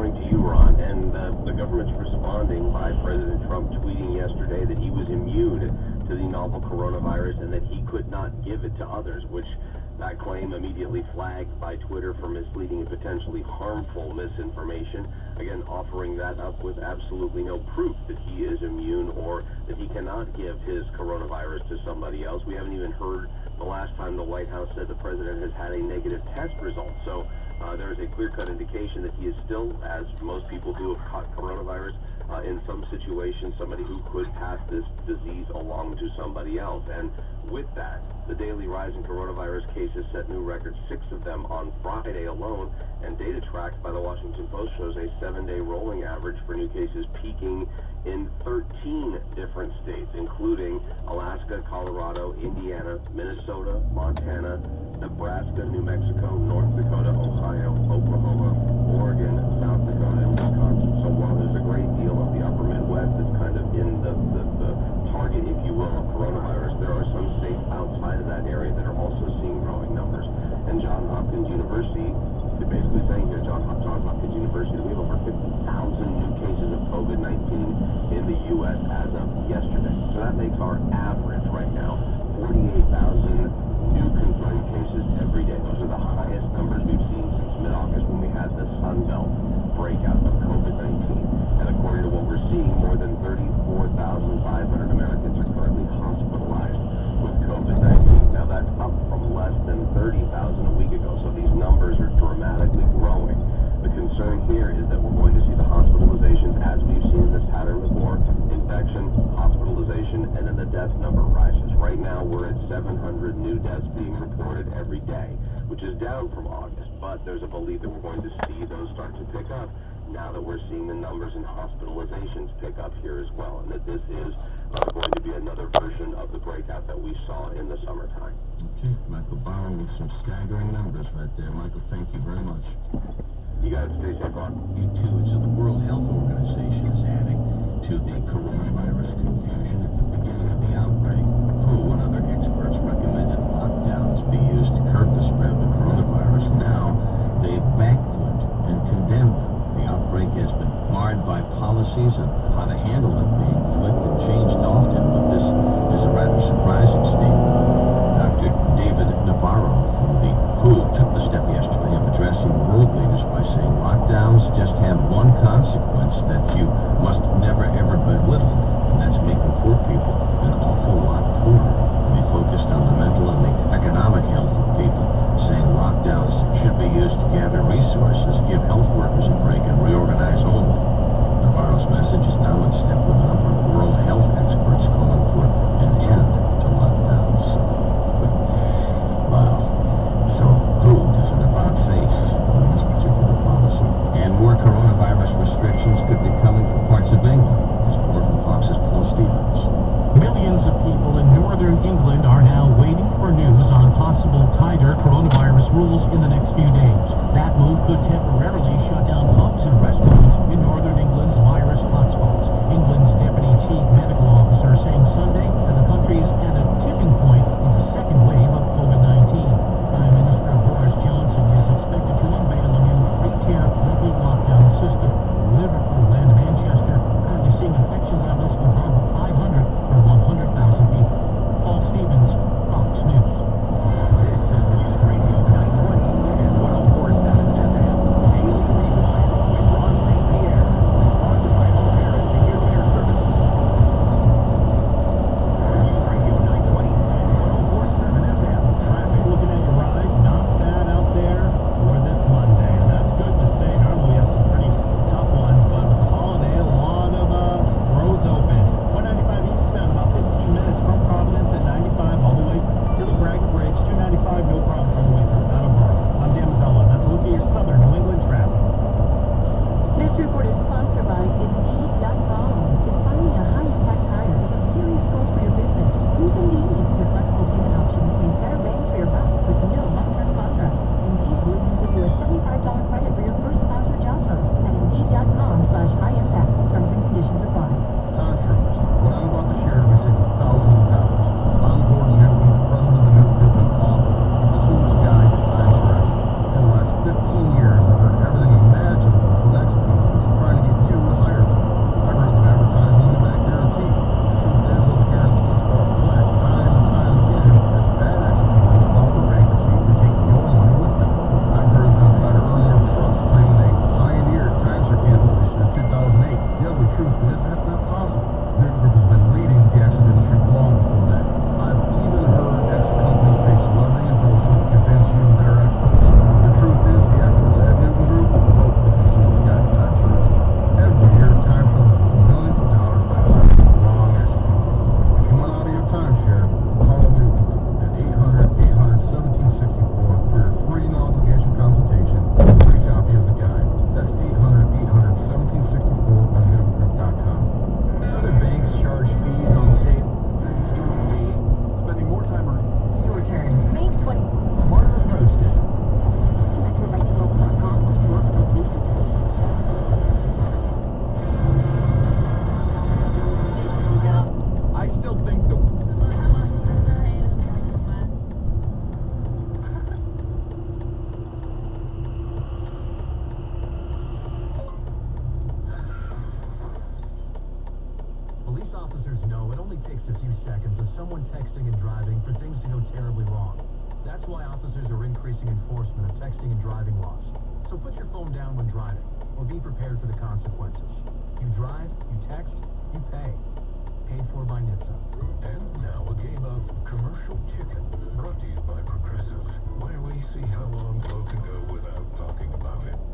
morning to you, Ron. And the government's responding by President Trump tweeting yesterday that he was immune to the novel coronavirus and that he could not give it to others, which that claim immediately flagged by Twitter for misleading and potentially harmful misinformation. Again, offering that up with absolutely no proof that he is immune or that he cannot give his coronavirus to somebody else. We haven't even heard the last time the White House said the president has had a negative test result. So there is a clear-cut indication that he is still, as most people who have caught coronavirus, in some situation, somebody who could pass this disease along to somebody else. And with that, the daily rise in coronavirus cases set new records, 6 of them on Friday alone, and data tracked by the Washington Post shows a 7-day rolling average for new cases peaking in 13 different states, including Alaska, Colorado, Indiana, Minnesota, Montana, Nebraska, New Mexico, North Dakota, Ohio, Oklahoma, Oregon, South Dakota, and Wisconsin. So while there's a great deal of the upper Midwest that's kind of in the target, if you will, of coronavirus, there are some states outside of that area that are also seeing growing numbers. And Johns Hopkins University, they're basically saying here, Johns Hopkins University, we have over 50,000 new cases of COVID-19 in the U.S. as of yesterday. So that makes our average right now 48,000 new confirmed cases every day. Those are the highest numbers we've seen since mid-August when we had the Sun Belt breakout of COVID-19. And according to what we're seeing, more than 34,500 Americans are currently hospitalized with COVID-19. Now that's up from less than 30,000 a week ago, so these numbers are dramatically growing. The concern here is that we're going to see the hospitalizations, as we've seen in this pattern before, infection, hospitalization, and then the death number rises. Right now, we're at 700 new deaths being reported every day, which is down from August, but there's a belief that we're going to see those start to pick up now that we're seeing the numbers in hospitalizations pick up here as well, and that this is going to be another version of the breakout that we saw in the summertime. Okay, Michael Bauer with some staggering numbers right there. Michael, thank you very much. You guys stay safe, Ron. You too. And so the World Health Organization is adding to the coronavirus confusion at the beginning of the outbreak. WHO and other experts recommended lockdowns be used to curb the spread of the coronavirus. Now they've backflipped and condemned them. The outbreak has been marred by policies and how to handle it being flipped and changed often, but this is a rather surprising statement. Dr. David Navarro from the WHO took the step yesterday of addressing world leaders by saying lockdowns just have one consequence that you must never ever belittle, and that's making poor people an awful lot poorer. They focused on the mental and the economic health of people, saying lockdowns should be used to gather resources, give health workers a break, and reorganize only. Navarro's message is now in step with a number of takes a few seconds of someone texting and driving for things to go terribly wrong. That's why officers are increasing enforcement of texting and driving laws. So put your phone down when driving, or be prepared for the consequences. You drive, you text, you pay. Paid for by NHTSA. And now a game of commercial chicken, brought to you by Progressive, where we see how long folks can go without talking about it.